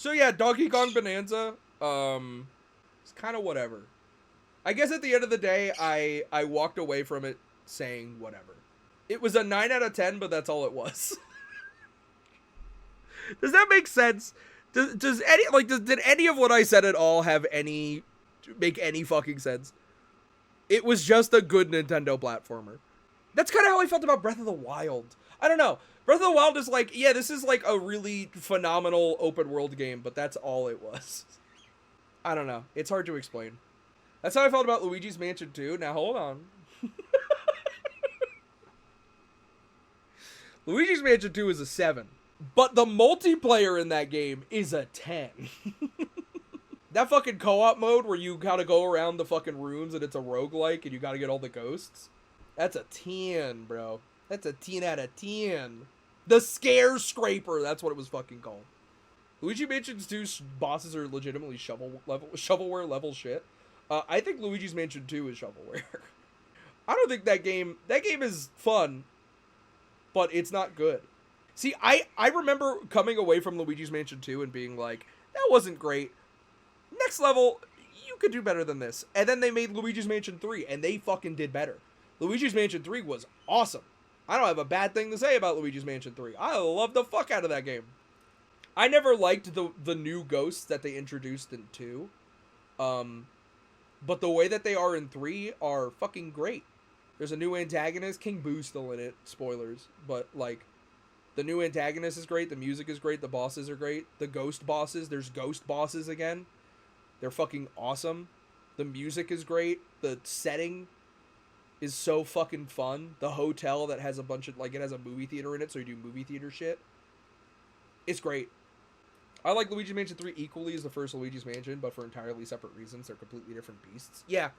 So yeah, Donkey Kong Bonanza, it's kind of whatever. I guess at the end of the day, I walked away from it saying whatever. It was a 9 out of 10, but that's all it was. Does that make sense? Does any did any of what I said at all make any fucking sense? It was just a good Nintendo platformer. That's kind of how I felt about Breath of the Wild. I don't know. Breath of the Wild is like, yeah, this is like a really phenomenal open world game, but that's all it was. I don't know. It's hard to explain. That's how I felt about Luigi's Mansion 2. Now hold on. Luigi's Mansion 2 is a 7. But the multiplayer in that game is a 10. That fucking co-op mode where you gotta go around the fucking rooms and it's a roguelike and you gotta get all the ghosts. That's a 10, bro. That's a 10 out of 10. The Scare Scraper, that's what it was fucking called. Luigi Mansion 2's bosses are legitimately shovelware level shit. I think Luigi's Mansion 2 is shovelware. I don't think that game is fun, but it's not good. See, I remember coming away from Luigi's Mansion 2 and being like, that wasn't great. Next level, you could do better than this. And then they made Luigi's Mansion 3, and they fucking did better. Luigi's Mansion 3 was awesome. I don't have a bad thing to say about Luigi's Mansion 3. I love the fuck out of that game. I never liked the new ghosts that they introduced in 2. But the way that they are in 3 are fucking great. There's a new antagonist. King Boo's still in it. Spoilers. But, like, the new antagonist is great. The music is great. The bosses are great. The ghost bosses. There's ghost bosses again. They're fucking awesome. The music is great. The setting is so fucking fun. The hotel that has a bunch of, like, it has a movie theater in it, so you do movie theater shit. It's great. I like Luigi's Mansion 3 equally as the first Luigi's Mansion, but for entirely separate reasons. They're completely different beasts. Yeah.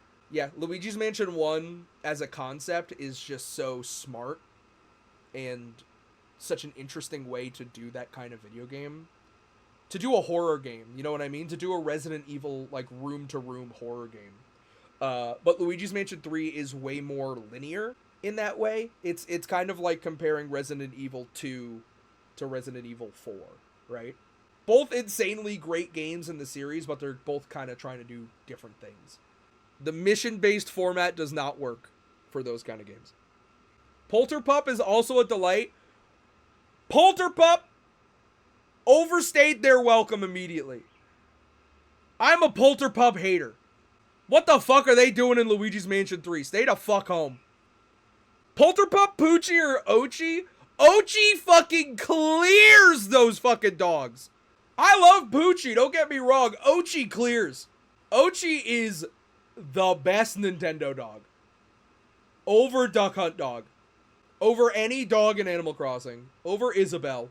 Luigi's Mansion 1 as a concept is just so smart and such an interesting way to do that kind of video game. To do a horror game, you know what I mean? To do a Resident Evil, like, room-to-room horror game. But Luigi's Mansion 3 is way more linear in that way. It's kind of like comparing Resident Evil 2 to Resident Evil 4, right? Both insanely great games in the series, but they're both kind of trying to do different things. The mission-based format does not work for those kind of games. Polterpup is also a delight. Polterpup overstayed their welcome immediately. I'm a Polterpup hater. What the fuck are they doing in Luigi's Mansion 3? Stay the fuck home. Polterpup, Poochie, or Ochi? Ochi fucking clears those fucking dogs. I love Poochie, don't get me wrong. Ochi clears. Ochi is the best Nintendo dog. Over Duck Hunt Dog. Over any dog in Animal Crossing. Over Isabelle.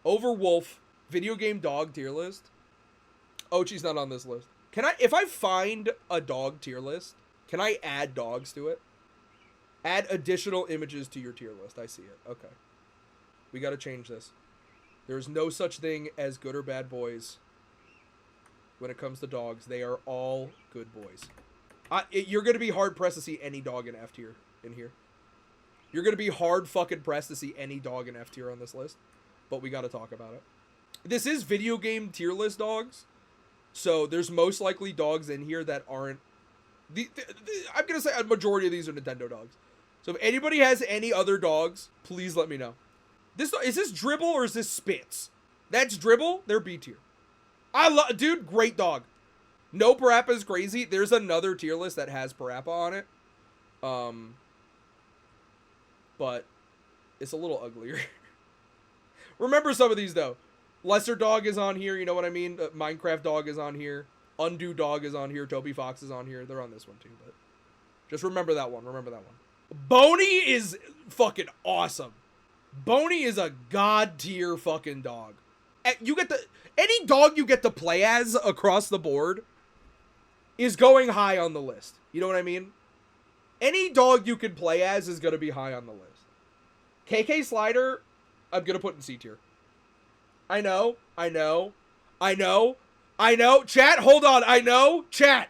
Over Wolf. Video game dog tier list. Ochi's not on this list. If I find a dog tier list, can I add dogs to it? Add additional images to your tier list. I see it. Okay. We gotta change this. There's no such thing as good or bad boys when it comes to dogs. They are all good boys. You're gonna be hard pressed to see any dog in F tier in here. You're gonna be hard fucking pressed to see any dog in F tier on this list. But we gotta talk about it. This is video game tier list dogs. So there's most likely dogs in here that aren't... I'm going to say a majority of these are Nintendo dogs. So if anybody has any other dogs, please let me know. Is this Dribble or is this Spitz? That's Dribble. They're B tier. Dude, great dog. No Parappa is crazy. There's another tier list that has Parappa on it. But it's a little uglier. Remember some of these, though. Lesser Dog is on here, you know what I mean? Minecraft Dog is on here. Undo Dog is on here. Toby Fox is on here. They're on this one, too, but... just remember that one. Remember that one. Boney is fucking awesome. Boney is a god-tier fucking dog. Any dog you get to play as across the board is going high on the list. You know what I mean? Any dog you can play as is going to be high on the list. KK Slider, I'm going to put in C tier. I know. Chat, hold on. I know. Chat.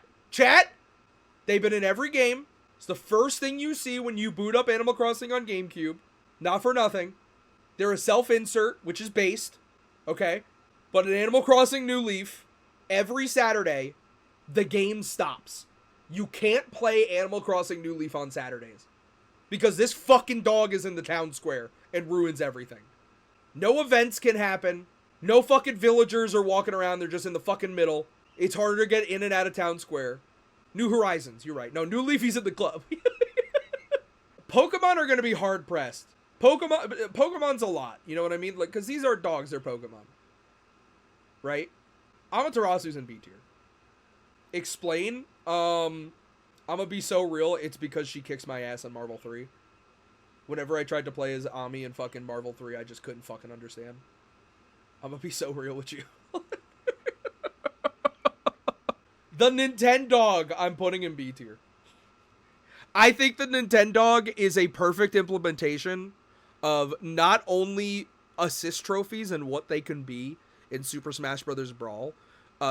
They've been in every game. It's the first thing you see when you boot up Animal Crossing on GameCube. Not for nothing. They're a self-insert, which is based. Okay? But in Animal Crossing New Leaf, every Saturday, the game stops. You can't play Animal Crossing New Leaf on Saturdays. Because this fucking dog is in the town square and ruins everything. No events can happen. No fucking villagers are walking around. They're just in the fucking middle. It's harder to get in and out of town square. New Horizons, you're right. No, New Leafy's at the club. Pokemon are going to be hard pressed. Pokemon's a lot. You know what I mean? Like, because these are dogs, they're Pokemon. Right? Amaterasu's in B tier. Explain. I'm gonna be so real. It's because she kicks my ass in Marvel 3. Whenever I tried to play as Ami in fucking Marvel 3, I just couldn't fucking understand. I'm gonna be so real with you. The Nintendog I'm putting in B tier. I think the Nintendog is a perfect implementation of not only assist trophies and what they can be in Super Smash Bros. Brawl,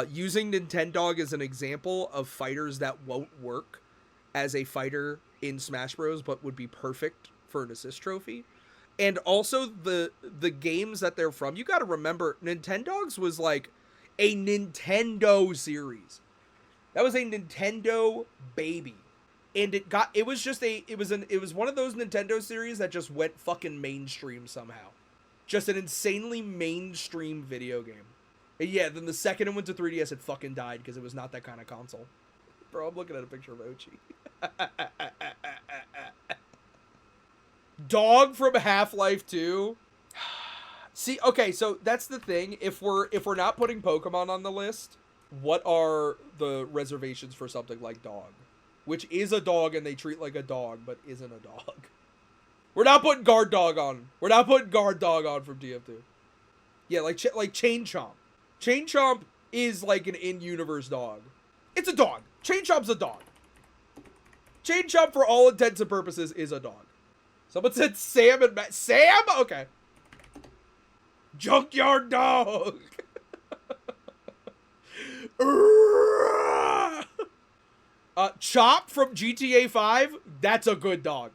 using Nintendog as an example of fighters that won't work as a fighter in Smash Bros. But would be perfect for an assist trophy. And also the games that they're from. You got to remember, Nintendogs was like a Nintendo series. That was a Nintendo baby. And it was one of those Nintendo series that just went fucking mainstream somehow. Just an insanely mainstream video game. And yeah, then the second it went to 3DS, it fucking died because it was not that kind of console. Bro, I'm looking at a picture of Ochi. Dog from Half-Life 2. See, okay, so that's the thing. If we're not putting Pokemon on the list, what are the reservations for something like Dog? Which is a dog and they treat like a dog, but isn't a dog. We're not putting Guard Dog on. We're not putting Guard Dog on from TF2. Yeah, like Chain Chomp. Chain Chomp is like an in-universe dog. It's a dog. Chain Chomp's a dog. Chain Chomp, for all intents and purposes, is a dog. Someone said Sam and Matt. Sam? Okay. Junkyard Dog. Chop from GTA 5, that's a good dog.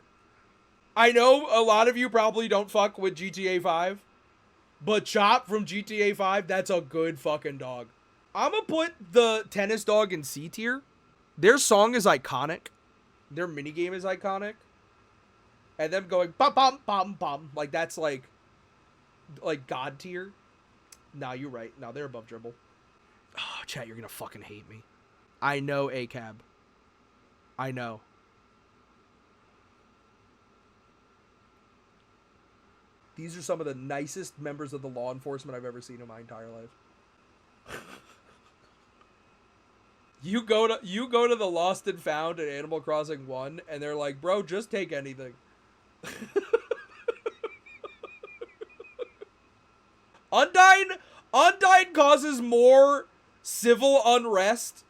I know a lot of you probably don't fuck with GTA 5, but Chop from GTA 5, that's a good fucking dog. I'm gonna put the tennis dog in C tier. Their song is iconic. Their minigame is iconic. And them going bum bum bum bum, like that's like God tier. Nah, you're right. Nah, they're above dribble. Oh, chat, you're gonna fucking hate me. I know, ACAB. I know. These are some of the nicest members of the law enforcement I've ever seen in my entire life. You go to the Lost and Found at Animal Crossing 1, and they're like, bro, just take anything. Undyne causes more civil unrest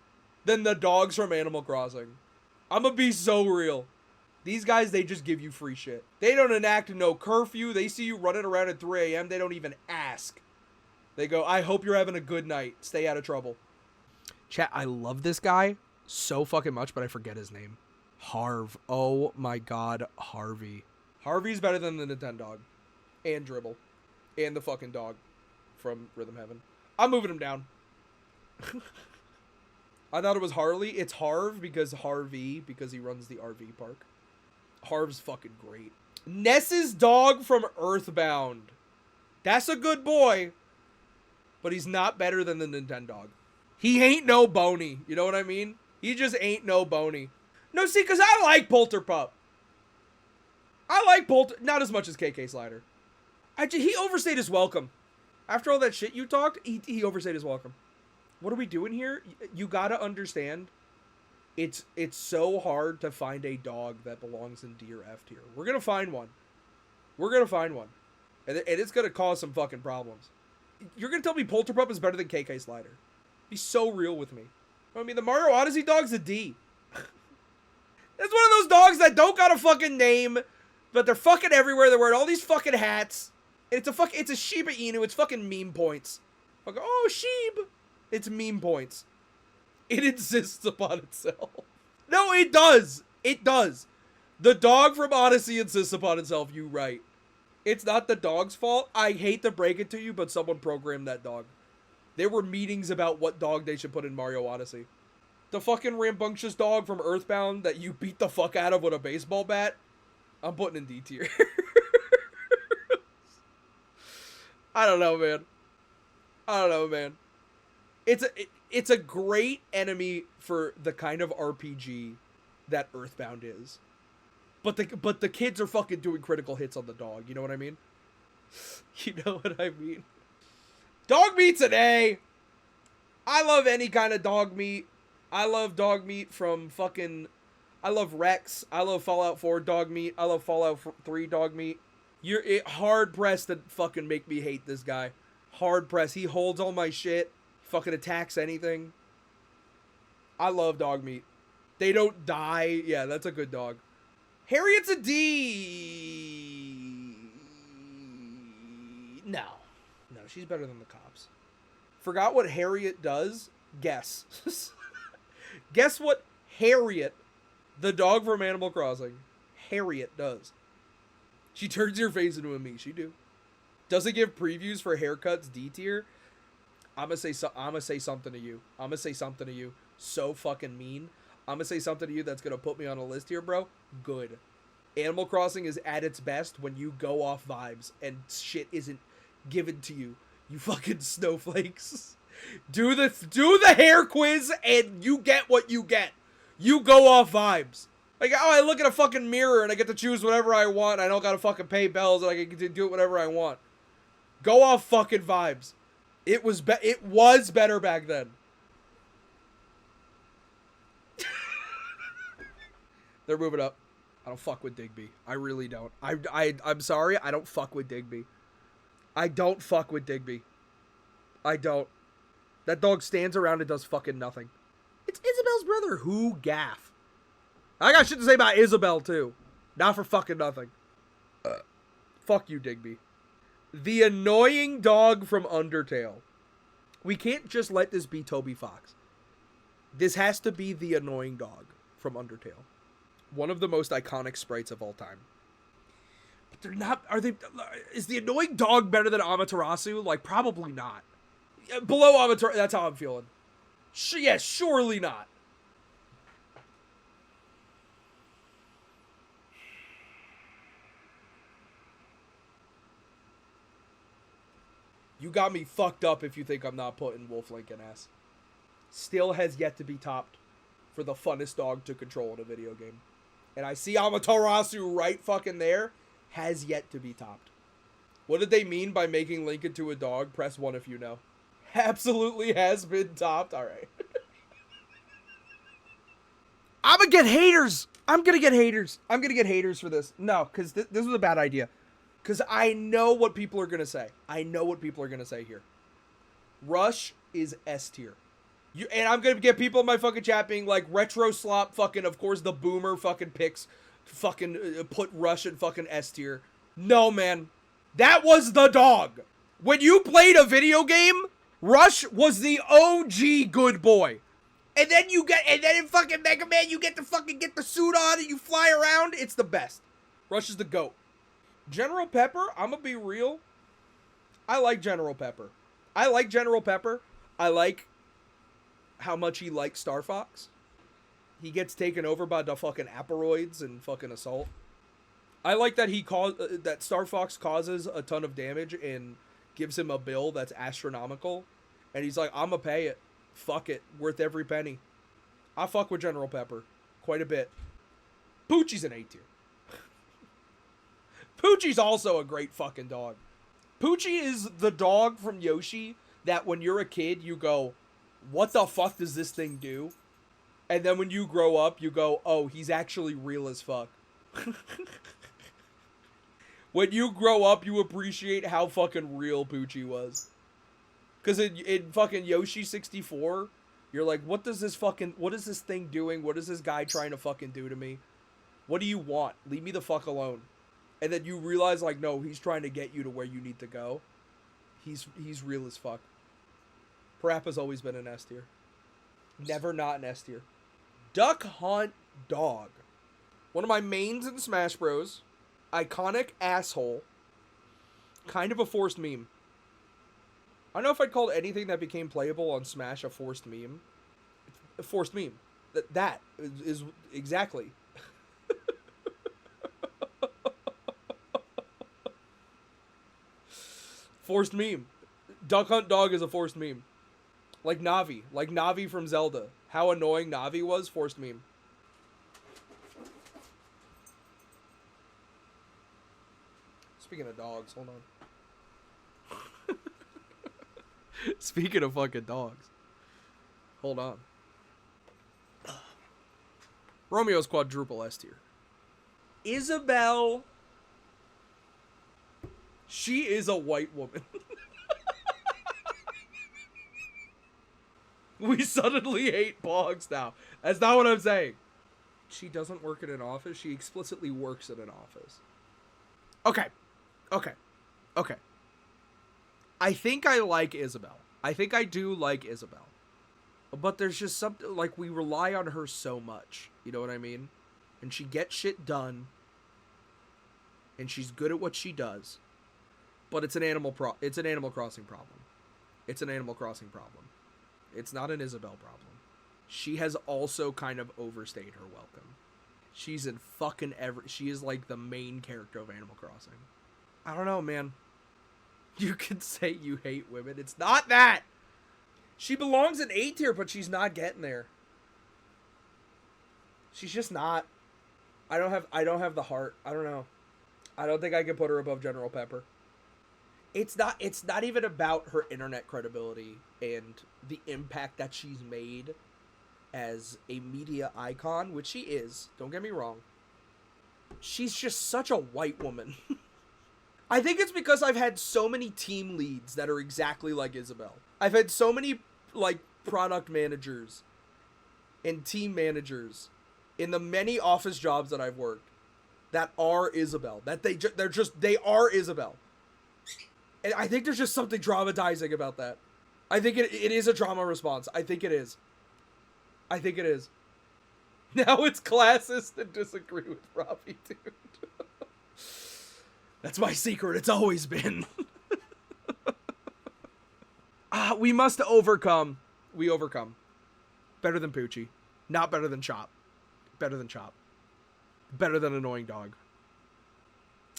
than the dogs from Animal Crossing. I'm gonna be so real. These guys, they just give you free shit. They don't enact no curfew. They see you running around at 3 a.m. They don't even ask. They go, I hope you're having a good night. Stay out of trouble. Chat, I love this guy so fucking much, but I forget his name. Harv. Oh my god, Harvey. Harvey's better than the Nintendog. And Dribble. And the fucking dog from Rhythm Heaven. I'm moving him down. I thought it was Harley. It's Harv because he runs the RV park. Harv's fucking great. Ness's dog from Earthbound. That's a good boy. But he's not better than the Nintendog. He ain't no bony. You know what I mean? He just ain't no bony. No, see, because I like Polterpup. I like not as much as KK Slider. He overstayed his welcome. After all that shit you talked, he overstayed his welcome. What are we doing here? You gotta understand, it's so hard to find a dog that belongs in D or F tier. We're gonna find one. And it's gonna cause some fucking problems. You're gonna tell me Polterpup is better than KK Slider? Be so real with me. I mean, the Mario Odyssey dog's a D. That's one of those dogs that don't got a fucking name, but they're fucking everywhere. They're wearing all these fucking hats. And it's a Shiba Inu. It's fucking meme points. Like, oh, Sheeb. It's meme points. It insists upon itself. No, it does. It does. The dog from Odyssey insists upon itself. You right. It's not the dog's fault. I hate to break it to you, but someone programmed that dog. There were meetings about what dog they should put in Mario Odyssey. The fucking rambunctious dog from Earthbound that you beat the fuck out of with a baseball bat, I'm putting in D tier. I don't know, man. It's a great enemy for the kind of RPG that Earthbound is. But the kids are fucking doing critical hits on the dog, you know what I mean? You know what I mean? Dog meat's an A. I love any kind of dog meat. I love dog meat from fucking... I love Rex. I love Fallout 4 dog meat. I love Fallout 3 dog meat. You're hard-pressed to fucking make me hate this guy. Hard-pressed. He holds all my shit. Fucking attacks anything. I love dog meat. They don't die. Yeah, that's a good dog. Harriet's a D. No, she's better than the cops. Forgot what Harriet does? Guess. Guess what Harriet, the dog from Animal Crossing, Harriet does. She turns your face into a me. She do. Doesn't give previews for haircuts. D tier. I'm gonna say something to you. So fucking mean. I'm gonna say something to you that's gonna put me on a list here, bro. Good. Animal Crossing is at its best when you go off vibes and shit isn't given to you. You fucking snowflakes. Do the hair quiz and you get what you get. You go off vibes. Like, oh, I look at a fucking mirror and I get to choose whatever I want. I don't gotta fucking pay bills and I can do whatever I want. Go off fucking vibes. It was better back then. They're moving up. I don't fuck with Digby. I really don't. I'm sorry. I don't fuck with Digby. I don't. That dog stands around and does fucking nothing. It's Isabel's brother. Who gaff? I got shit to say about Isabel, too. Not for fucking nothing. Fuck you, Digby. The annoying dog from Undertale. We can't just let this be Toby Fox. This has to be the annoying dog from Undertale. One of the most iconic sprites of all time. But they're not... Is the annoying dog better than Amaterasu? Like, probably not. Below Amaterasu, that's how I'm feeling. Yeah, surely not. You got me fucked up if you think I'm not putting Wolf Link in S. Still has yet to be topped for the funnest dog to control in a video game. And I see Amaterasu right fucking there. Has yet to be topped. What did they mean by making Link into a dog? Press 1 if you know. Absolutely has been topped. Alright. I'm gonna get haters. I'm gonna get haters for this. No, because this was a bad idea. Because I know what people are gonna say. Here. Rush is S tier. And I'm gonna get people in my fucking chat being like, Retro Slop fucking, of course, the boomer fucking picks fucking put Rush in fucking S tier. No, man. That was the dog. When you played a video game, Rush was the OG good boy. And then in fucking Mega Man, you get to fucking get the suit on and you fly around. It's the best. Rush is the GOAT. General Pepper, I'm gonna be real. I like General Pepper. I like how much he likes Star Fox. He gets taken over by the fucking Aperoids and fucking Assault. I like that that Star Fox causes a ton of damage and gives him a bill that's astronomical. And he's like, I'm gonna pay it. Fuck it. Worth every penny. I fuck with General Pepper. Quite a bit. Poochie's an A tier. Poochie's also a great fucking dog. Poochie is the dog from Yoshi that when you're a kid, you go, what the fuck does this thing do? And then when you grow up, you go, oh, he's actually real as fuck. When you grow up, you appreciate how fucking real Poochie was. Because in fucking Yoshi 64, you're like, what is this thing doing? What is this guy trying to fucking do to me? What do you want? Leave me the fuck alone. And then you realize, like, no, he's trying to get you to where you need to go. He's real as fuck. Parappa's always been an S tier. Never not an S tier. Duck Hunt Dog. One of my mains in Smash Bros. Iconic asshole. Kind of a forced meme. I don't know if I'd call anything that became playable on Smash a forced meme. A forced meme. That is exactly. Forced meme. Duck Hunt Dog is a forced meme. Like Navi. Like Navi from Zelda. How annoying Navi was, forced meme. Speaking of dogs, hold on. Speaking of fucking dogs. Hold on. Romeo's quadruple S tier. Isabelle. She is a white woman. We suddenly hate Pogs now. That's not what I'm saying. She doesn't work in an office. She explicitly works in an office. Okay. I think I like Isabelle. I think I do like Isabelle. But there's just something, like, we rely on her so much. You know what I mean? And she gets shit done. And she's good at what she does. But it's an Animal Crossing problem. It's an Animal Crossing problem. It's not an Isabelle problem. She has also kind of overstayed her welcome. She's in fucking she is like the main character of Animal Crossing. I don't know, man. You can say you hate women. It's not that. She belongs in A tier, but she's not getting there. She's just not. I don't have the heart. I don't know. I don't think I can put her above General Pepper. It's not even about her internet credibility and the impact that she's made as a media icon, which she is. Don't get me wrong. She's just such a white woman. I think it's because I've had so many team leads that are exactly like Isabelle. I've had so mmany, like, product managers and team managers in the many office jobs that I've worked that are Isabelle. That they are Isabelle. And I think there's just something dramatizing about that. I think it is a drama response. I think it is. Now it's classist to disagree with Robbie, dude. That's my secret. It's always been. We must overcome. We overcome. Better than Poochie. Not better than Chop. Better than Chop. Better than Annoying Dog.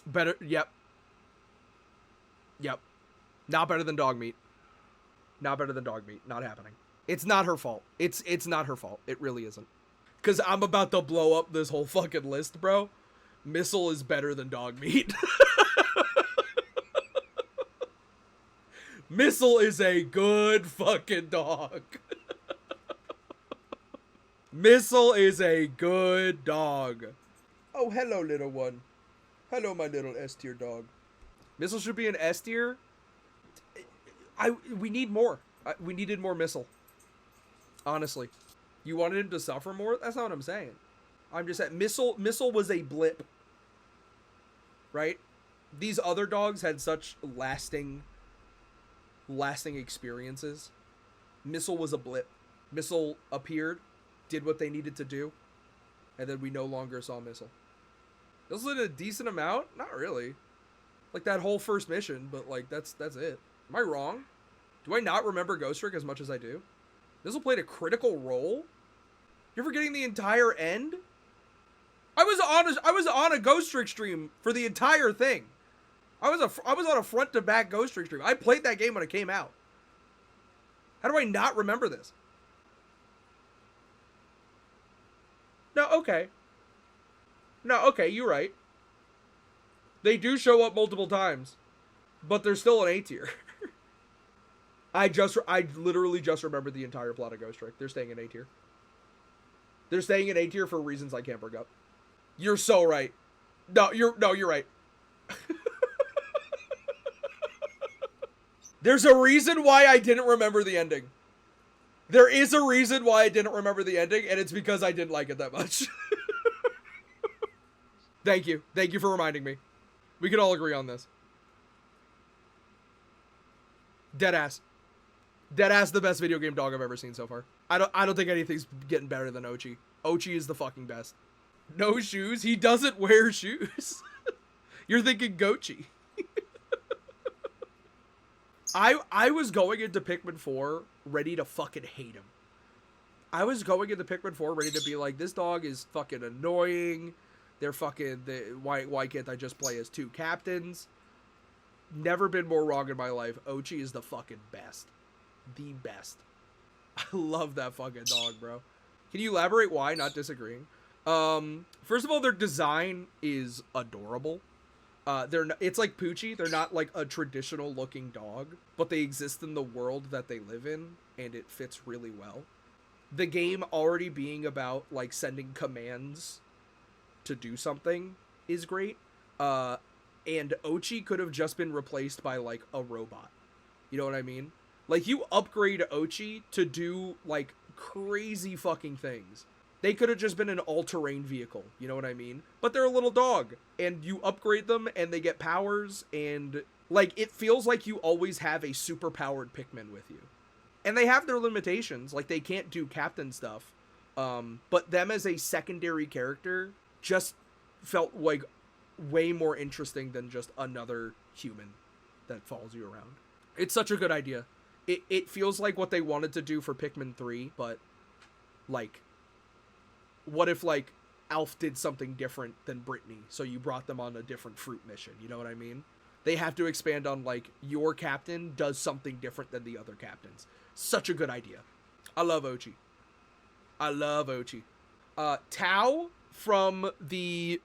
Better. Yep. Not better than Dog Meat. Not better than Dog Meat. Not happening. It's not her fault. It's not her fault. It really isn't. Because I'm about to blow up this whole fucking list, bro. Missile is better than Dog Meat. Missile is a good fucking dog. Missile is a good dog. Oh, hello, little one. Hello, my little S-tier dog. Missile should be an S-tier. We need more. We needed more Missile. Honestly. You wanted him to suffer more? That's not what I'm saying. I'm just saying Missile was a blip. Right? These other dogs had such lasting experiences. Missile was a blip. Missile appeared, did what they needed to do, and then we no longer saw Missile. This was a decent amount? Not really. Like that whole first mission, but like that's it. Am I wrong? Do I not remember Ghost Trick as much as I do? Missile played a critical role? You're forgetting the entire end? I was on a Ghost Trick stream for the entire thing. I was on a front to back Ghost Trick stream. I played that game when it came out. How do I not remember this? No, okay, you're right. They do show up multiple times, but they're still an A tier. I literally just remembered the entire plot of Ghost Trick. They're staying in A tier. They're staying in A tier for reasons I can't bring up. You're so right. No, you're right. There's a reason why I didn't remember the ending. There is a reason why I didn't remember the ending, and it's because I didn't like it that much. Thank you. Thank you for reminding me. We can all agree on this. Deadass. Deadass the best video game dog I've ever seen so far. I don't think anything's getting better than Ochi. Ochi is the fucking best. No shoes? He doesn't wear shoes. You're thinking Gochi. I was going into Pikmin 4 ready to fucking hate him. I was going into Pikmin 4 ready to be like, this dog is fucking annoying. They're fucking... Why can't I just play as 2 captains? Never been more wrong in my life. Ochi is the fucking best. The best. I love that fucking dog, bro. Can you elaborate why? Not disagreeing. First of all, their design is adorable. It's like Poochie. They're not like a traditional looking dog, but they exist in the world that they live in, and it fits really well. The game already being about like sending commands to do something is great. And Ochi could have just been replaced by like a robot. You know what I mean? Like, you upgrade Ochi to do like crazy fucking things. They could have just been an all-terrain vehicle, you know what I mean? But they're a little dog, and you upgrade them, and they get powers, and, like, it feels like you always have a super-powered Pikmin with you. And they have their limitations, like, they can't do captain stuff, but them as a secondary character just felt, like, way more interesting than just another human that follows you around. It's such a good idea. It feels like what they wanted to do for Pikmin 3, but, like... What if, like, Alf did something different than Brittany, so you brought them on a different fruit mission, you know what I mean? They have to expand on, like, your captain does something different than the other captains. Such a good idea. I love Ochi. I love Ochi. Tao from the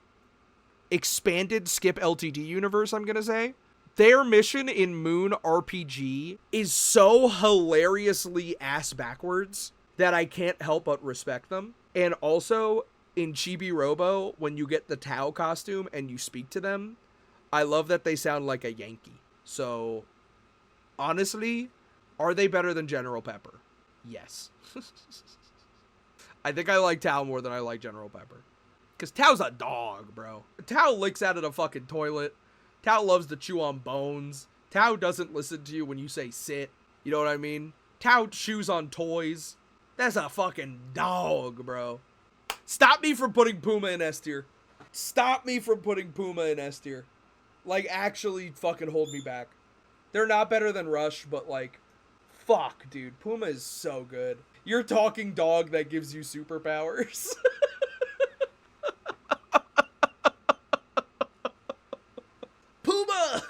expanded Skip LTD universe, I'm gonna say. Their mission in Moon RPG is so hilariously ass backwards that I can't help but respect them. And also, in Chibi Robo, when you get the Tao costume and you speak to them, I love that they sound like a Yankee. So, honestly, are they better than General Pepper? Yes. I think I like Tao more than I like General Pepper. Because Tao's a dog, bro. Tao licks out of the fucking toilet. Tao loves to chew on bones. Tao doesn't listen to you when you say sit. You know what I mean? Tao chews on toys. That's a fucking dog, bro. Stop me from putting Puma in S tier. Stop me from putting Puma in S tier. Like, actually fucking hold me back. They're not better than Rush, but like, fuck, dude. Puma is so good. You're talking dog that gives you superpowers. Puma!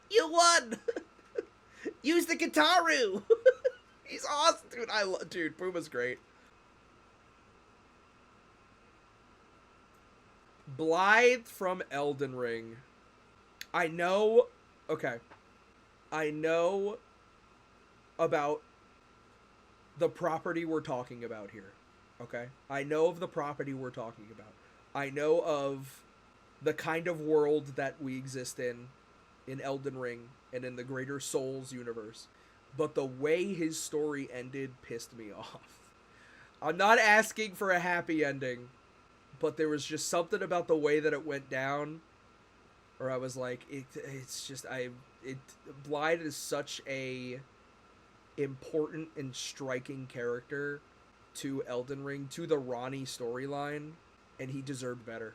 You won! Use the Gitaru! He's awesome, dude. Dude, Puma's great. Blythe from Elden Ring. I know about the property we're talking about here. Okay? I know of the property we're talking about. I know of the kind of world that we exist in Elden Ring, and in the Greater Souls universe. But the way his story ended pissed me off. I'm not asking for a happy ending, but there was just something about the way that it went down where I was like, Blythe is such a important and striking character to Elden Ring, to the Ronnie storyline, and he deserved better.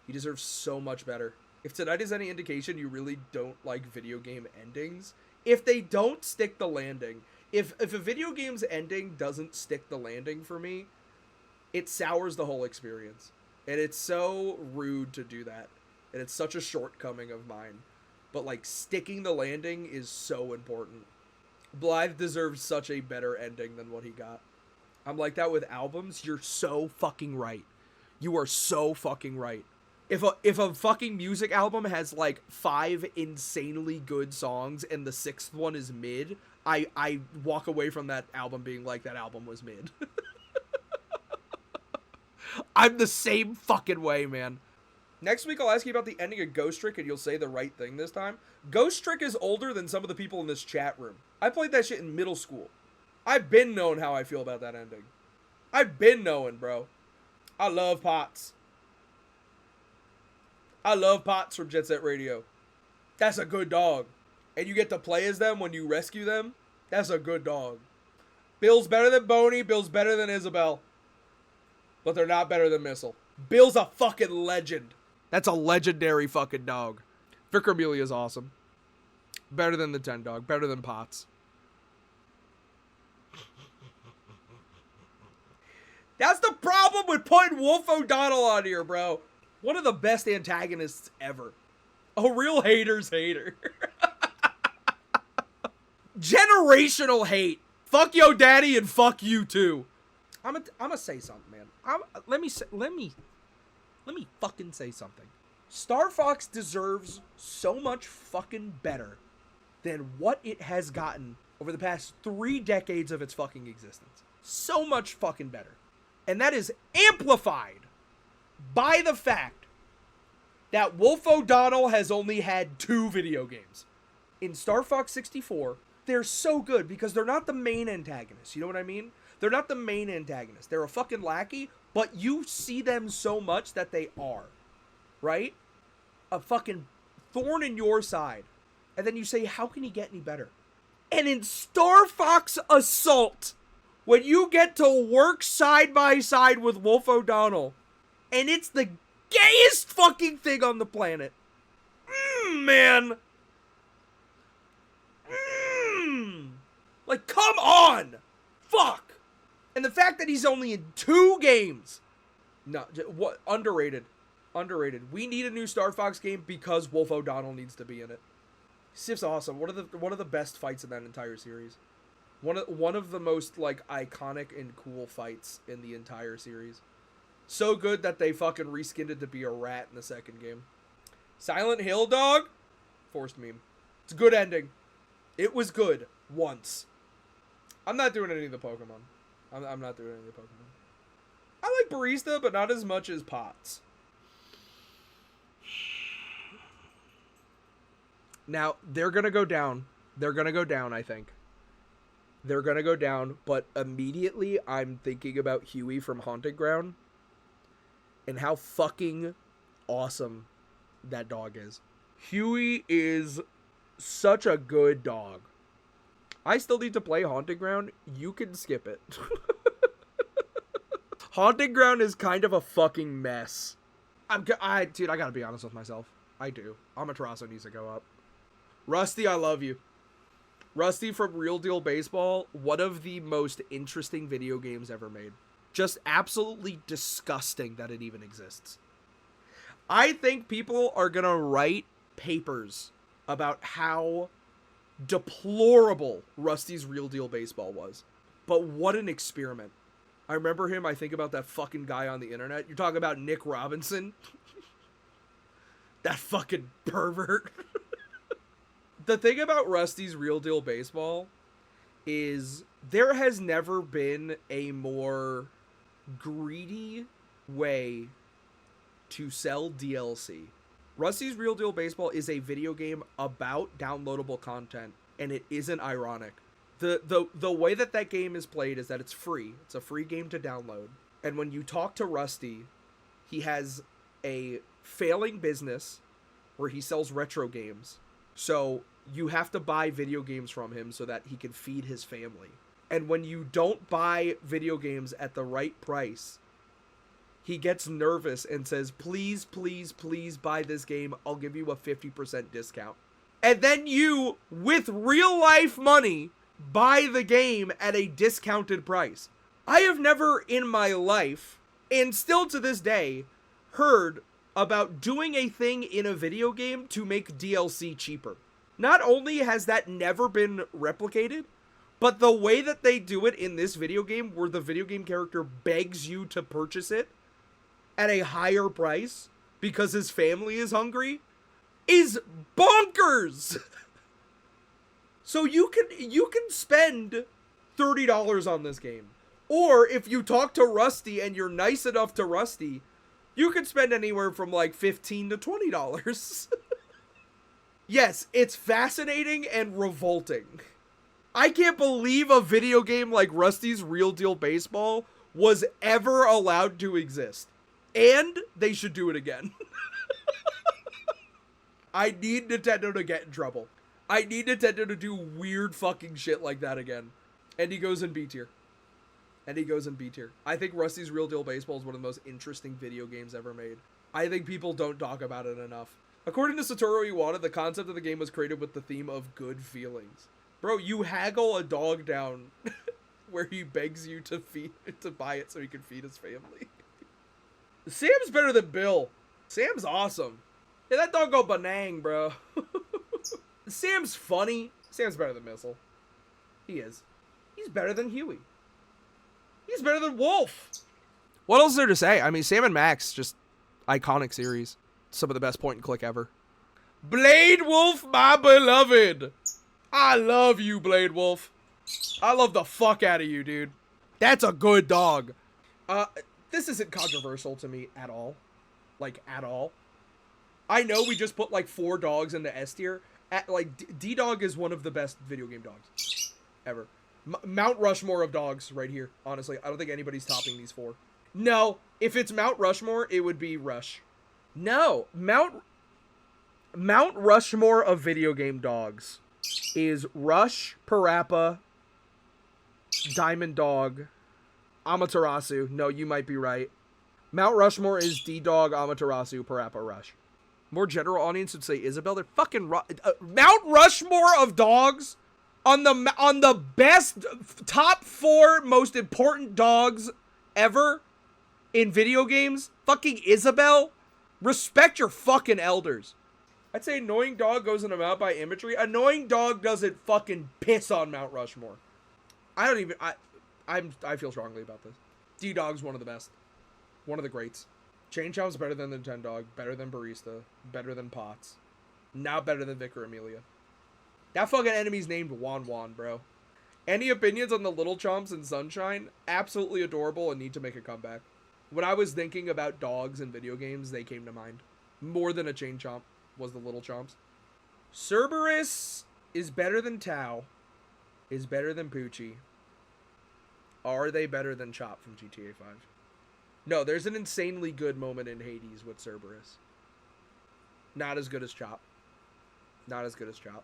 He deserves so much better. If tonight is any indication, you really don't like video game endings. If they don't stick the landing, if a video game's ending doesn't stick the landing for me, it sours the whole experience. And it's so rude to do that. And it's such a shortcoming of mine. But, like, sticking the landing is so important. Blythe deserves such a better ending than what he got. I'm like that with albums. You're so fucking right. You are so fucking right. If a fucking music album has, like, 5 insanely good songs and the 6th one is mid, I walk away from that album being like, that album was mid. I'm the same fucking way, man. Next week, I'll ask you about the ending of Ghost Trick, and you'll say the right thing this time. Ghost Trick is older than some of the people in this chat room. I played that shit in middle school. I've been knowing how I feel about that ending. I've been knowing, bro. I love Potts. I love Potts from Jet Set Radio. That's a good dog. And you get to play as them when you rescue them. That's a good dog. Bill's better than Boney. Bill's better than Isabel. But they're not better than Missile. Bill's a fucking legend. That's a legendary fucking dog. Vicar Amelia's awesome. Better than the 10 dog. Better than Potts. That's the problem with putting Wolf O'Donnell on here, bro. One of the best antagonists ever. A real hater's hater. Generational hate. Fuck yo daddy and fuck you too. I'm gonna say something, man. Let me fucking say something. Star Fox deserves so much fucking better than what it has gotten over the past 3 decades of its fucking existence. So much fucking better. And that is amplified by the fact that Wolf O'Donnell has only had 2 video games. In Star Fox 64, they're so good because they're not the main antagonist. You know what I mean? They're not the main antagonist. They're a fucking lackey, but you see them so much that they are. Right? A fucking thorn in your side. And then you say, how can he get any better? And in Star Fox Assault, when you get to work side by side with Wolf O'Donnell, and it's the gayest fucking thing on the planet. Man. Like, come on! Fuck! And the fact that he's only in 2 games. No, what? Underrated. Underrated. We need a new Star Fox game because Wolf O'Donnell needs to be in it. Sif's awesome. One of the best fights in that entire series. One of the most, like, iconic and cool fights in the entire series. So good that they fucking reskinned it to be a rat in the second game. Silent Hill, dog? Forced meme. It's a good ending. It was good. Once. I'm not doing any of the Pokemon. I'm not doing any of the Pokemon. I like Barista, but not as much as Potts. Now, they're gonna go down. They're gonna go down, I think. They're gonna go down, but immediately I'm thinking about Huey from Haunted Ground and how fucking awesome that dog is. Huey is such a good dog. I still need to play Haunted Ground. You can skip it. Haunted Ground is kind of a fucking mess. Dude, I gotta be honest with myself. I do. Amaterasu needs to go up. Rusty, I love you. Rusty from Real Deal Baseball, one of the most interesting video games ever made. Just absolutely disgusting that it even exists. I think people are gonna write papers about how deplorable Rusty's Real Deal Baseball was. But what an experiment. I remember him, I think about that fucking guy on the internet. You're talking about Nick Robinson? That fucking pervert. The thing about Rusty's Real Deal Baseball is there has never been a more greedy way to sell DLC. Rusty's Real Deal Baseball is a video game about downloadable content, and it isn't ironic. The way that game is played is that it's free. It's a free game to download. And when you talk to Rusty, he has a failing business where he sells retro games. So you have to buy video games from him so that he can feed his family. And when you don't buy video games at the right price, he gets nervous and says, please, please, please buy this game. I'll give you a 50% discount. And then you, with real life money, buy the game at a discounted price. I have never in my life, and still to this day, heard about doing a thing in a video game to make DLC cheaper. Not only has that never been replicated, but the way that they do it in this video game, where the video game character begs you to purchase it at a higher price because his family is hungry, is bonkers. So you can spend $30 on this game. Or if you talk to Rusty and you're nice enough to Rusty, you can spend anywhere from like $15 to $20. Yes, it's fascinating and revolting. I can't believe a video game like Rusty's Real Deal Baseball was ever allowed to exist. And they should do it again. I need Nintendo to get in trouble. I need Nintendo to do weird fucking shit like that again. And he goes in B tier. And he goes in B tier. I think Rusty's Real Deal Baseball is one of the most interesting video games ever made. I think people don't talk about it enough. According to Satoru Iwata, the concept of the game was created with the theme of good feelings. Bro, you haggle a dog down where he begs you to buy it so he can feed his family. Sam's better than Bill. Sam's awesome. Yeah, that dog go banang, bro. Sam's funny. Sam's better than Missile. He is. He's better than Huey. He's better than Wolf. What else is there to say? I mean, Sam and Max, just iconic series. Some of the best point and click ever. Blade Wolf, my beloved. I love you, Blade Wolf. I love the fuck out of you, dude. That's a good dog. This isn't controversial to me at all. Like, at all. I know we just put, like, 4 dogs into S tier. D-Dog is one of the best video game dogs ever. Mount Rushmore of dogs right here. Honestly, I don't think anybody's topping these 4. No, if it's Mount Rushmore, it would be Rush. No, Mount Rushmore of video game dogs is Rush, Parappa, Diamond Dog, Amaterasu. No, you might be right. Mount Rushmore is D-Dog, Amaterasu, Parappa, Rush. More general audience would say Isabelle. They're fucking Mount Rushmore of dogs on the best top 4 most important dogs ever in video games. Fucking Isabelle. Respect your fucking elders. I'd say annoying dog goes in a Mount by imagery. Annoying dog doesn't fucking piss on Mount Rushmore. I feel strongly about this. D-Dog's one of the best. One of the greats. Chain Chomp's better than the Nintendog, better than Barista, better than Potts. Now better than Vicar Amelia. That fucking enemy's named Wan Wan, bro. Any opinions on the Little Chomps and Sunshine? Absolutely adorable and need to make a comeback. When I was thinking about dogs in video games, they came to mind. More than a Chain Chomp was the Little Chomps. Cerberus is better than Tao, is better than Poochie. Are they better than Chop from GTA 5? No, there's an insanely good moment in Hades with Cerberus. Not as good as Chop. Not as good as Chop.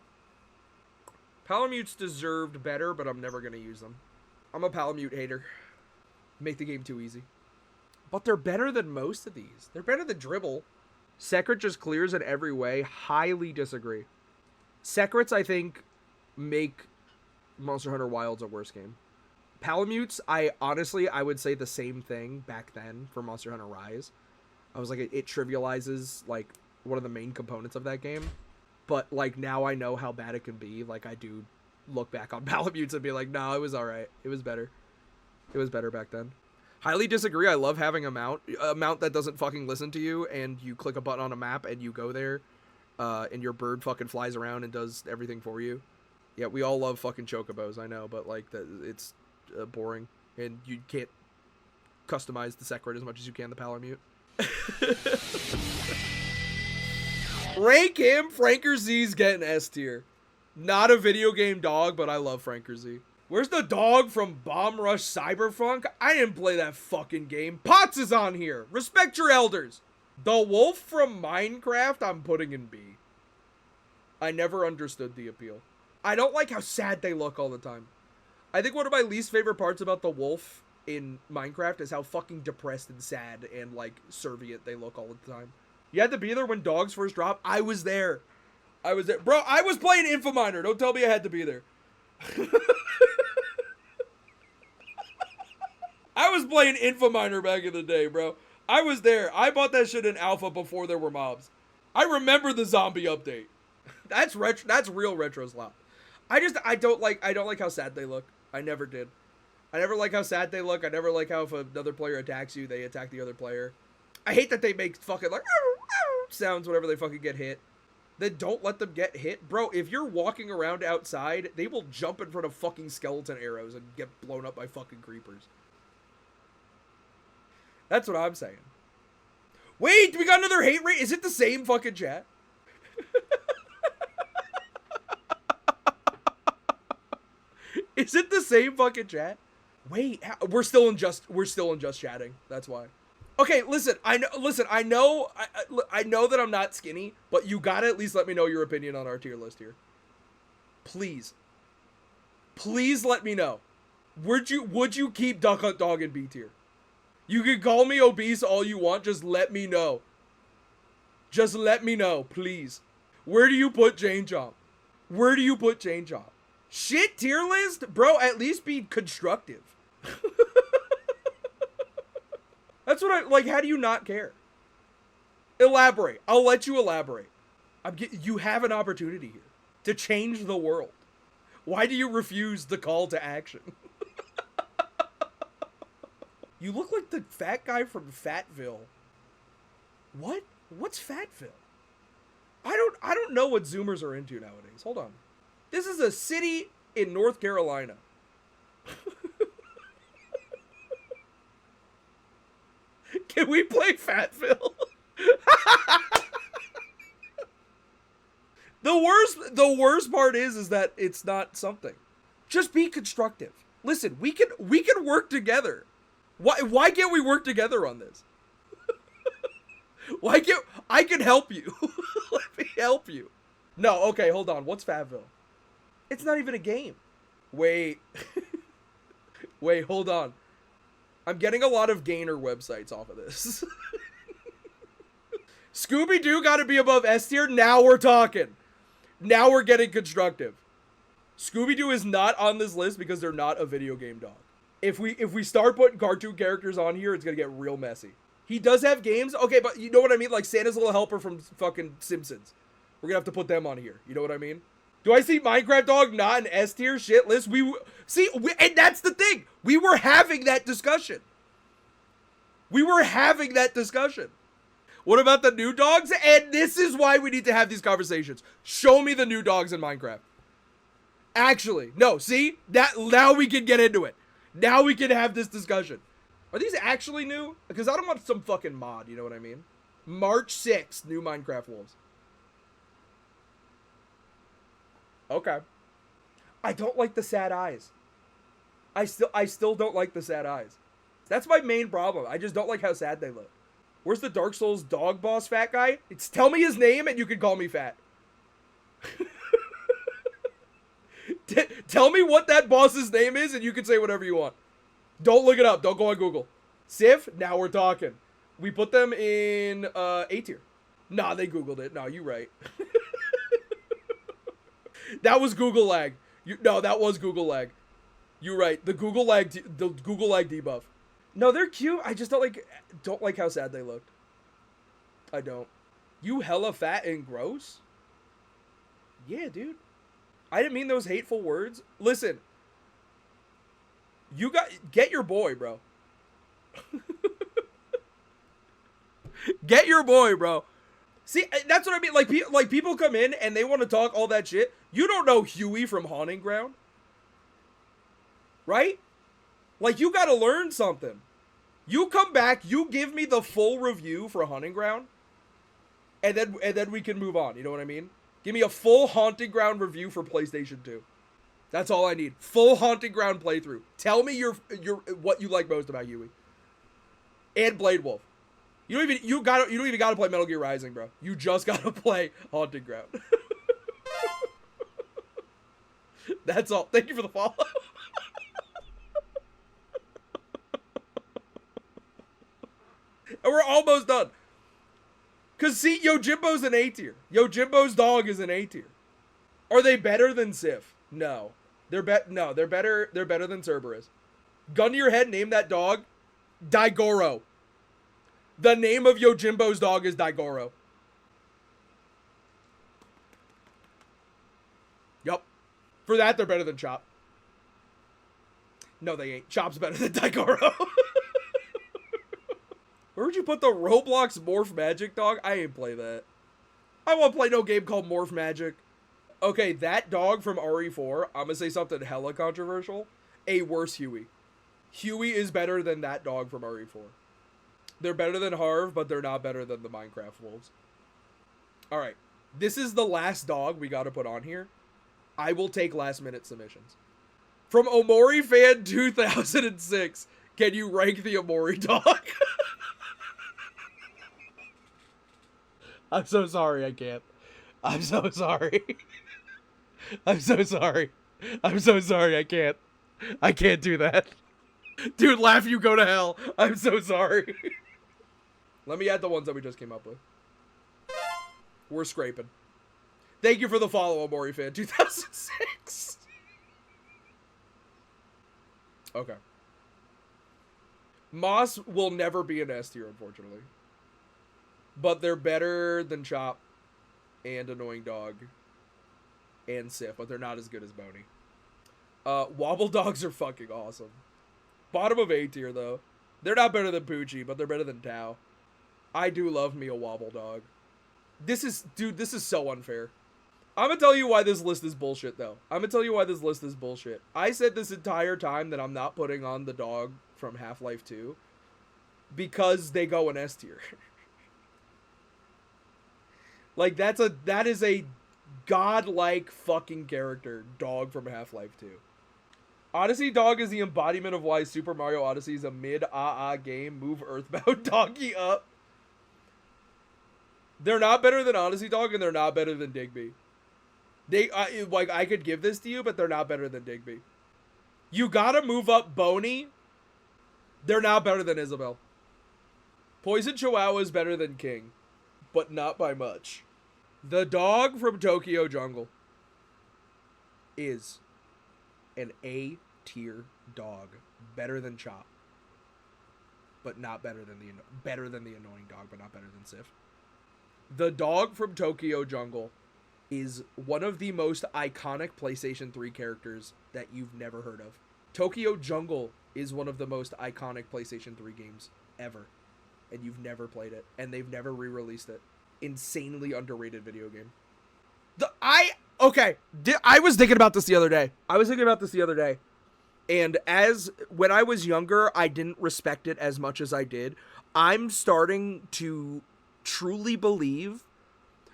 Palamutes deserved better, but I'm never going to use them. I'm a Palamute hater. Make the game too easy. But they're better than most of these. They're better than Dribble. Secret just clears in every way. Highly disagree. Secrets, I think, make Monster Hunter Wilds a worse game. Palamutes, I would say the same thing back then for Monster Hunter Rise. I was like, it trivializes, like, one of the main components of that game. But, like, now I know how bad it can be. Like, I do look back on Palamutes and be like, no, it was alright. It was better. It was better back then. Highly disagree. I love having a mount that doesn't fucking listen to you, and you click a button on a map and you go there, and your bird fucking flies around and does everything for you. Yeah, we all love fucking chocobos, I know, but, like, it's boring, and you can't customize the Secret as much as you can the Palamute. Rank him. Franker Z's getting S tier. Not a video game dog, but I love Franker Z. Where's the dog from Bomb Rush Cyberpunk? I didn't play that fucking game. Potts is on here. Respect your elders. The wolf from Minecraft, I'm putting in B. I never understood the appeal. I don't like how sad they look all the time. I think one of my least favorite parts about the wolf in Minecraft is how fucking depressed and sad and, like, servient they look all the time. You had to be there when dogs first dropped. I was there. I was there. Bro, I was playing Infominer. Don't tell me I had to be there. I was playing Infominer back in the day, bro. I was there. I bought that shit in alpha before there were mobs. I remember the zombie update. That's real retro slop. I don't like how sad they look. I never did. I never like how sad they look. I never like how if another player attacks you, they attack the other player. I hate that they make fucking like sounds whenever they fucking get hit. Then don't let them get hit. Bro, if you're walking around outside, they will jump in front of fucking skeleton arrows and get blown up by fucking creepers. That's what I'm saying. Wait, we got another hate rate? Is it the same fucking chat? Is it the same fucking chat? Wait, we're still in just chatting. That's why. Okay, listen. I know that I'm not skinny, but you gotta at least let me know your opinion on our tier list here. Please let me know. Would you keep Duck Hunt Dog in B tier? You can call me obese all you want. Just let me know. Just let me know, please. Where do you put Jane Chomp? Where do you put Jane Chomp? Shit tier list? Bro, at least be constructive. That's what I, like, how do you not care? Elaborate. I'll let you elaborate. You have an opportunity here to change the world. Why do you refuse the call to action? You look like the fat guy from Fatville. What? What's Fatville? I don't know what Zoomers are into nowadays. Hold on. This is a city in North Carolina. Can we play Fatville? The worst part is that it's not something. Just be constructive. Listen, we can work together. Why can't we work together on this? I can help you. Let me help you. No, okay, hold on. What's Fatville? It's not even a game. Wait. Wait, hold on. I'm getting a lot of gainer websites off of this. Scooby-Doo gotta be above S tier. Now we're talking. Now we're getting constructive. Scooby-Doo is not on this list because they're not a video game dog. If we start putting cartoon characters on here, it's gonna get real messy. He does have games. Okay, but you know what I mean? Like Santa's Little Helper from fucking Simpsons. We're gonna have to put them on here. You know what I mean? Do I see Minecraft Dog not an S tier shit list? And that's the thing. We were having that discussion. What about the new dogs? And this is why we need to have these conversations. Show me the new dogs in Minecraft. Actually, no, see? Now we can get into it. Now we can have this discussion. Are these actually new? Because I don't want some fucking mod, you know what I mean? March 6th, new Minecraft wolves. Okay. I don't like the sad eyes. I still don't like the sad eyes. That's my main problem. I just don't like how sad they look. Where's the Dark Souls dog boss fat guy? Tell me his name and you can call me fat. Tell me what that boss's name is and you can say whatever you want. Don't look it up. Don't go on Google. Sif, now we're talking. We put them in A tier. Nah, they Googled it. No, you right. That was Google lag. No, that was Google lag. You're right. The Google lag debuff. No, they're cute. I just don't like how sad they looked. I don't. You hella fat and gross? Yeah, dude. I didn't mean those hateful words. Listen. Get your boy, bro. Get your boy, bro. See, that's what I mean. Like people come in and they want to talk all that shit. You don't know Huey from Haunting Ground. Right? Like, you gotta learn something. You come back, you give me the full review for Haunting Ground, and then we can move on, you know what I mean? Give me a full Haunting Ground review for PlayStation 2. That's all I need. Full Haunting Ground playthrough. Tell me what you like most about Huey. And Blade Wolf. You don't even gotta play Metal Gear Rising, bro. You just gotta play Haunting Ground. That's all. Thank you for the follow. And we're almost done. Cause see, Yojimbo's an A tier. Yojimbo's dog is an A tier. Are they better than Sif? No. They're better than Cerberus. Gun to your head, name that dog. Daigoro. The name of Yojimbo's dog is Daigoro. Yup. For that, they're better than Chop. No, they ain't. Chop's better than Daigoro. Where would you put the Roblox Morph Magic dog? I ain't play that. I won't play no game called Morph Magic. Okay, that dog from RE4, I'm gonna say something hella controversial. A worse Huey. Huey is better than that dog from RE4. They're better than Harv, but they're not better than the Minecraft wolves. Alright, this is the last dog we gotta put on here. I will take last minute submissions. From Omori Fan 2006, can you rank the Omori dog? I'm so sorry, I can't. I'm so sorry. I'm so sorry. I'm so sorry, I can't. I can't do that. Dude, laugh, you go to hell. I'm so sorry. Let me add the ones that we just came up with. We're scraping. Thank you for the follow, Amori fan 2006. Okay. Moss will never be an S tier, unfortunately. But they're better than Chop and Annoying Dog and Sif, but they're not as good as Boney. Wobble Dogs are fucking awesome. Bottom of A tier, though. They're not better than Poochie, but they're better than Tao. I do love me a Wobble Dog. This is so unfair. I'm gonna tell you why this list is bullshit, though. I said this entire time that I'm not putting on the dog from Half-Life 2 because they go in S tier. Like, that is a godlike fucking character, dog from Half-Life 2. Odyssey Dog is the embodiment of why Super Mario Odyssey is a mid-AA game. Move Earthbound Donkey up. They're not better than Odyssey Dog, and they're not better than Digby. I could give this to you, but they're not better than Digby. You gotta move up Boney. They're not better than Isabel. Poison Chihuahua is better than King, but not by much. The dog from Tokyo Jungle is an A tier dog, better than Chop, but not better than the Annoying Dog, but not better than Sif. The dog from Tokyo Jungle is one of the most iconic PlayStation 3 characters that you've never heard of. Tokyo Jungle is one of the most iconic PlayStation 3 games ever, and you've never played it, and they've never re-released it. Insanely underrated video game. I was thinking about this the other day. And when I was younger, I didn't respect it as much as I did. I'm starting to truly believe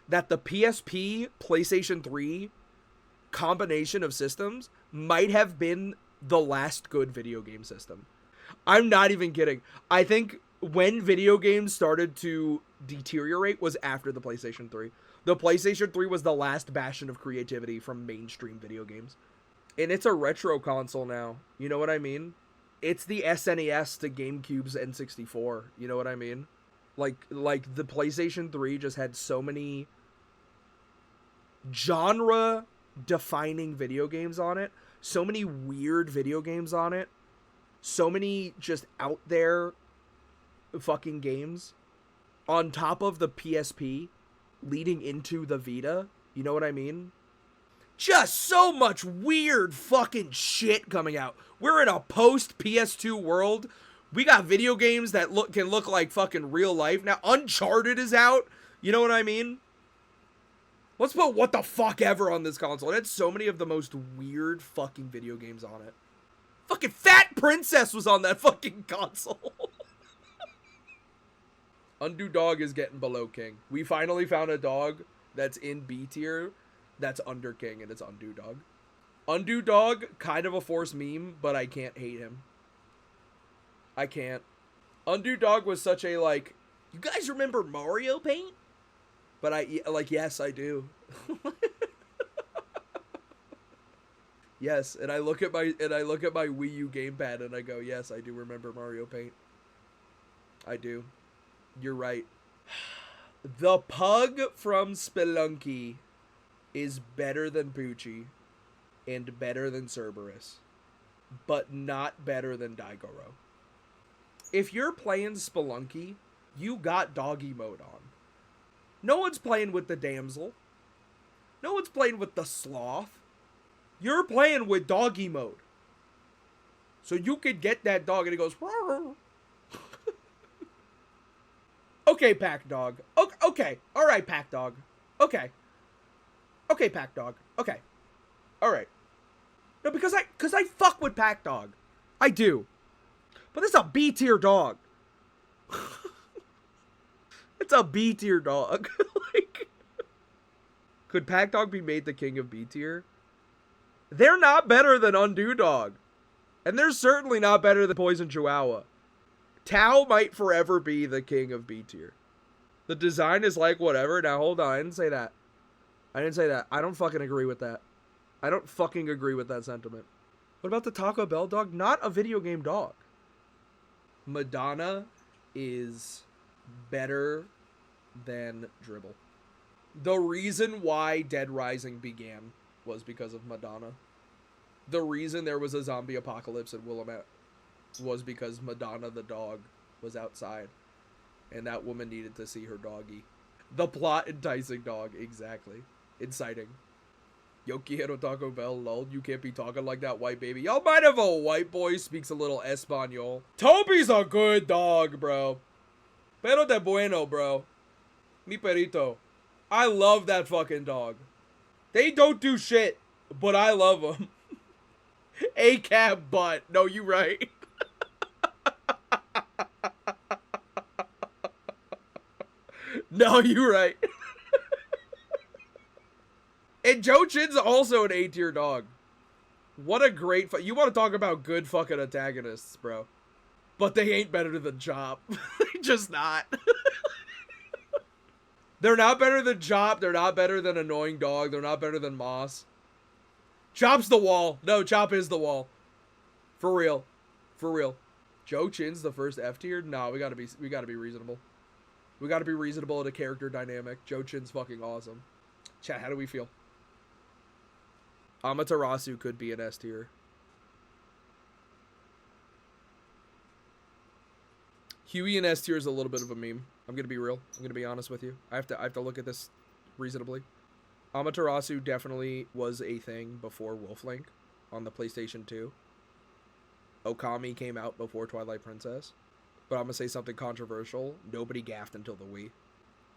that the PSP PlayStation 3 combination of systems might have been the last good video game system. I'm not even kidding. I think when video games started to deteriorate was after the PlayStation 3. The PlayStation 3 was the last bastion of creativity from mainstream video games. And it's a retro console now. You know what I mean? It's the SNES to GameCube's N64. You know what I mean? Like the PlayStation 3 just had so many genre-defining video games on it. So many weird video games on it. So many just out there fucking games. On top of the PSP leading into the Vita. You know what I mean? Just so much weird fucking shit coming out. We're in a post-PS2 world. We got video games that can look like fucking real life. Now, Uncharted is out. You know what I mean? Let's put what the fuck ever on this console. It had so many of the most weird fucking video games on it. Fucking Fat Princess was on that fucking console. Undo Dog is getting below King. We finally found a dog that's in B tier that's under King, and it's Undo Dog. Undo Dog, kind of a forced meme, but I can't hate him. I can't. Undo Dog was such a, like, you guys remember Mario Paint? But yes, I do. Yes, and I look at my Wii U gamepad and I go, yes, I do remember Mario Paint. I do. You're right. The pug from Spelunky is better than Poochie and better than Cerberus, but not better than Daigoro. If you're playing Spelunky, you got doggy mode on. No one's playing with the damsel. No one's playing with the sloth. You're playing with doggy mode. So you could get that dog and it goes, rawr. Okay, Pack Dog. Okay. All right, Pack Dog. Okay. Okay, Pack Dog. Okay. All right. No, because I fuck with Pack Dog. I do. But it's a B tier dog. It's a B tier dog. Like, could Pack Dog be made the king of B tier? They're not better than Undo Dog. And they're certainly not better than Poison Chihuahua. Tao might forever be the king of B tier. The design is like whatever. Now hold on, I didn't say that. I don't fucking agree with that. I don't fucking agree with that sentiment. What about the Taco Bell dog? Not a video game dog. Madonna is better than Dribble. The reason why Dead Rising began was because of Madonna. The reason there was a zombie apocalypse in Willamette was because Madonna the dog was outside. And that woman needed to see her doggy. The plot enticing dog, exactly. Inciting. Yo quiero Taco Bell, lol. You can't be talking like that, white baby. Y'all mind if a white boy speaks a little Espanol? Toby's a good dog, bro. Pero de bueno, bro. Mi perito. I love that fucking dog. They don't do shit, but I love them. A-cab butt. No, you right. No, you right. And Joe Chin's also an A-tier dog. What a great... You want to talk about good fucking antagonists, bro. But they ain't better than Chop. They're just not. They're not better than Chop. They're not better than Annoying Dog. They're not better than Moss. Chop's the wall. No, Chop is the wall. For real. For real. Joe Chin's the first F tier? No, we gotta be reasonable. We gotta be reasonable in a character dynamic. Joe Chin's fucking awesome. Chat, how do we feel? Amaterasu could be an S tier. Huey in S tier is a little bit of a meme. I'm gonna be real. I'm gonna be honest with you. I have to look at this reasonably. Amaterasu definitely was a thing before Wolflink on the PlayStation 2. Okami came out before Twilight Princess. But I'm gonna say something controversial. Nobody gaffed until the Wii.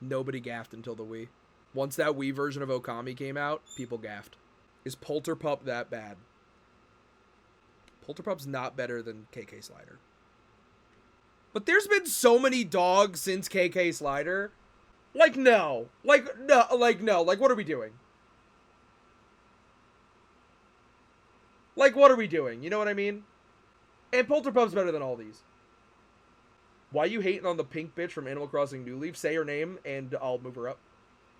Nobody gaffed until the Wii. Once that Wii version of Okami came out, people gaffed. Is Polterpup that bad? Polterpup's not better than KK Slider. But there's been so many dogs since KK Slider. Like, no. Like, no. Like, what are we doing? Like, what are we doing? You know what I mean? And Polterpup's better than all these. Why you hating on the pink bitch from Animal Crossing New Leaf? Say her name, and I'll move her up.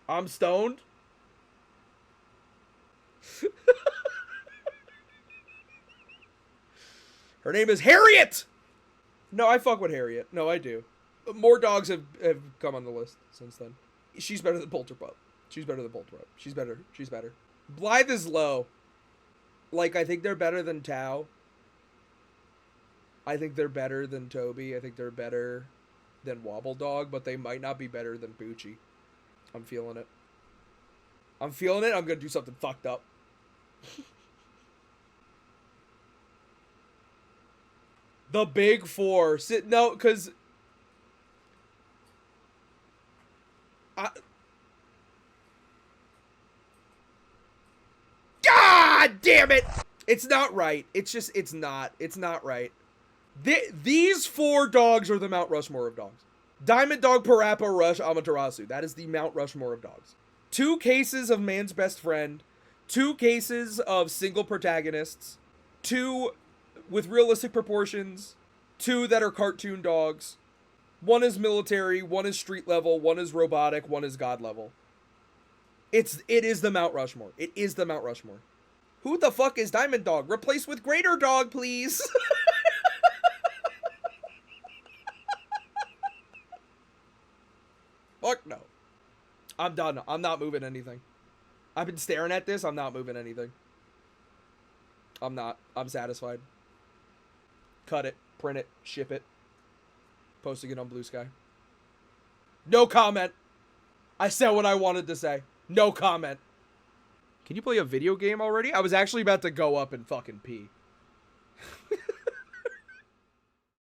I'm stoned. Her name is Harriet! No, I fuck with Harriet. No, I do. More dogs have come on the list since then. She's better than Polterpup. She's better than Polterpup. She's better. She's better. Blythe is low. Like, I think they're better than Tao. I think they're better than Toby. I think they're better than Wobble Dog, but they might not be better than Poochie. I'm feeling it. I'm feeling it. I'm going to do something fucked up. The big four. No, because... God damn it! It's not right. It's just, it's not. It's not right. These four dogs are the Mount Rushmore of dogs. Diamond Dog, Parappa, Rush, Amaterasu. That is the Mount Rushmore of dogs. 2 cases of man's best friend. 2 cases of single protagonists. 2 with realistic proportions. 2 that are cartoon dogs. 1 is military, 1 is street level, 1 is robotic, 1 is god level. It is the Mount Rushmore. It is the Mount Rushmore. Who the fuck is Diamond Dog? Replace with Greater Dog, please. Fuck no. I'm done. I'm not moving anything. I've been staring at this. I'm not moving anything. I'm not. I'm satisfied. Cut it. Print it. Ship it. Posting it on Blue Sky. No comment. I said what I wanted to say. No comment. Can you play a video game already? I was actually about to go up and fucking pee.